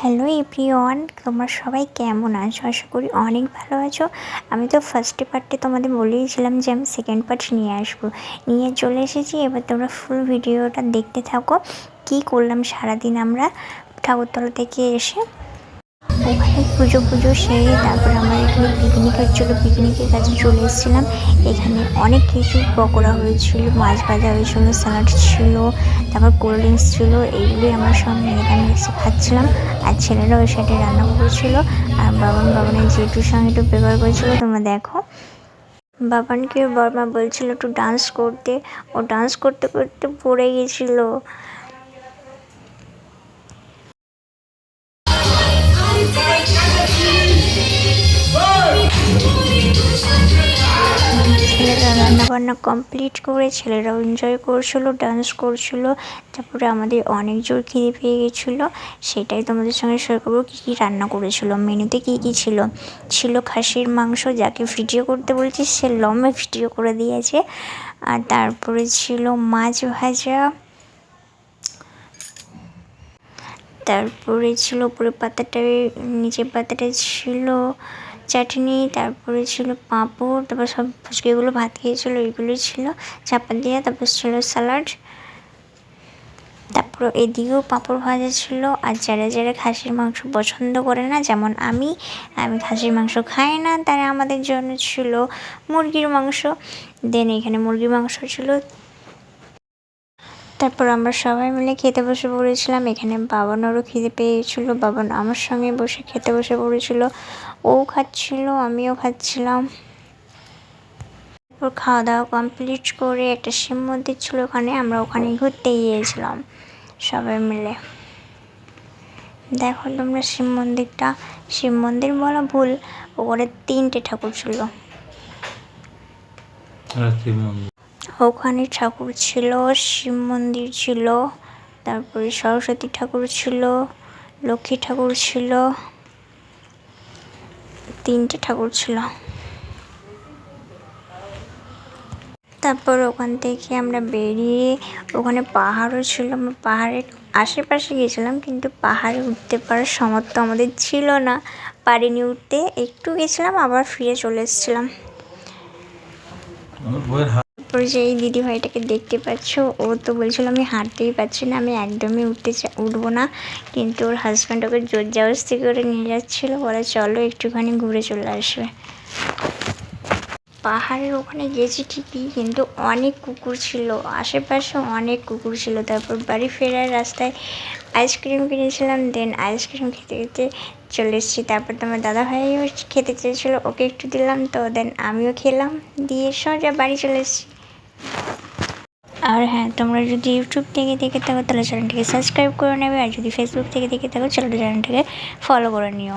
Hello everyone, তোমরা সবাই কেমন আছো? আশা করি অনেক ভালো আছো। আমি তো ফার্স্টে পার্টে তোমাদের বলেইছিলাম যে আমি সেকেন্ড পার্ট নিয়ে চলে এসেছি। এবার তোমরা ফুল ভিডিওটা দেখতে থাকো কী করলাম সারাদিন আমরা ঠাকুরতলা থেকে এসে। ওখানে পুজো সেরে তারপরে আমার এখানে পিকনিক হচ্ছিলো, পিকনিকের কাছে চলে এসেছিলাম। এখানে অনেক কিছু পকোড়া হয়েছিল, মাছ ভাজা হয়েছিল, স্যালাড ছিল, তারপর কোল্ড ড্রিঙ্কস ছিল। এইগুলি আমরা সব মিলেমিশে খাচ্ছিলাম। আর ছেলেরা ওই সাইডে রান্না করেছিল। আর বাবানের জেঠুর সঙ্গে একটু ব্যবহার করেছিল। তোমরা দেখো, বাবানকে বর্মা বলছিল একটু ডান্স করতে, ও ডান্স করতে করতে পড়ে গেছিলো। ছেলেরা রান্নাবান্না কমপ্লিট করে ছেলেরাও এনজয় করছিলো, ডান্স করছিলো। তারপরে আমাদের অনেক জোর খিদে পেয়ে গেছিলো, সেটাই তোমাদের সঙ্গে শেয়ার করবো কী কী রান্না করেছিলো। মেনুতে কী কী ছিল খাসির মাংস, যাকে ভিডিও করতে বলছি সে লম্বা ভিডিও করে দিয়েছে। আর তারপরে ছিল মাছ ভাজা, তারপরে ছিল উপরে পাতাটায়, নিচের পাতাটায় ছিল চাটনি, তারপরে ছিল পাঁপড়, তারপর সব ফুচকেগুলো ভাত খেয়েছিলো ওইগুলোই ছিল চাপা দিয়ে, তারপর ছিল স্যালাড, তারপর এদিকেও পাঁপড় ভাজা ছিল। আর যারা যারা খাসির মাংস পছন্দ করে না, যেমন আমি খাসির মাংস খাই না, তারা আমাদের জন্য ছিল মুরগির মাংস। দেন এখানে মুরগির মাংস ছিল। তারপর আমরা সবাই মিলে খেতে বসে পড়েছিলাম। এখানে বাবানেরও খিদে পেয়ে গেছিলো, বাবান আমার সঙ্গে বসে খেতে বসে পড়েছিল। ও খাচ্ছিল, আমিও খাচ্ছিলাম। তারপর খাওয়া দাওয়া কমপ্লিট করে একটা শিব মন্দির ছিল ওখানে, আমরা ওখানে ঘুরতে গিয়েছিলাম সবাই মিলে। দেখো তোমরা শিব মন্দিরটা, শিব মন্দির বলা ভুল, ওখানে 3টে ঠাকুর ছিল। ওখানে ঠাকুর ছিল, শিব মন্দির ছিল, তারপরে সরস্বতী ঠাকুর ছিল, লক্ষ্মী ঠাকুর ছিল, 3টে ঠাকুর ছিল। তারপর ওখান থেকে আমরা বেরিয়ে, ওখানে পাহাড়ও ছিল, আমরা পাহাড়ের আশেপাশে গেছিলাম, কিন্তু পাহাড়ে উঠতে পারার সামর্থ্য আমাদের ছিল না, পারিনি উঠতে। একটু গেছিলাম আবার ফিরে চলে এসেছিলাম। তারপরে যে এই দিদিভাইটাকে দেখতে পাচ্ছ, ও তো বলছিল আমি হাঁটতেই পারছি না, আমি একদমই উঠবো না, কিন্তু ওর হাজব্যান্ড ওকে জোর জবরদস্তি করে নিয়ে যাচ্ছিলো, বলে চলো একটুখানি ঘুরে চলে আসবে। পাহাড়ের ওখানে গেছি ঠিকই, কিন্তু অনেক কুকুর ছিল, আশেপাশে অনেক কুকুর ছিল। তারপর বাড়ি ফেরার রাস্তায় আইসক্রিম কিনেছিলাম, দেন আইসক্রিম খেতে খেতে চলে এসেছি। তারপর তোমার দাদাভাইও খেতে চেয়েছিলো, ওকে একটু দিলাম, তো দেন আমিও খেলাম, দিয়ে সোজা বাড়ি চলে এসেছি। আর হ্যাঁ, তোমরা যদি ইউটিউব থেকে দেখে থাকো তাহলে চ্যানেলটাকে সাবস্ক্রাইব করে নেবে, আর যদি ফেসবুক থেকে দেখে থাকো চ্যানেলটাকে ফলো করে নিও।